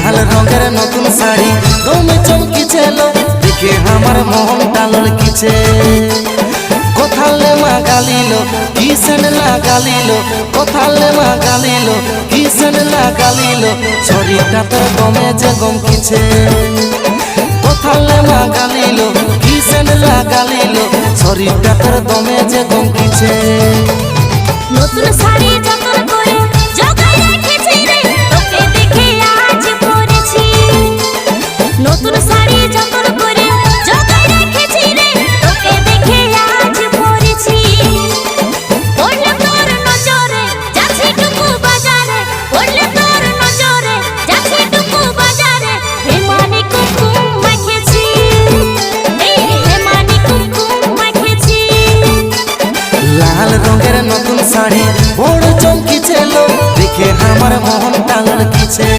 লাল রঙের নতুন শাড়ি দমে চমকিছে লো, দেখে আমার মনটা লড়কিছে। কোথালে মা গালিল কিসেন লাগালিল, কোথালে মা গালিল কিসেন লাগালিল, শরীরটা তোর দমে যে গমকিছে। কোথালে মা গালিল কিসেন লাগালিল, শরীরটা তোর দমে যে গমকিছে। নতুন শাড়ি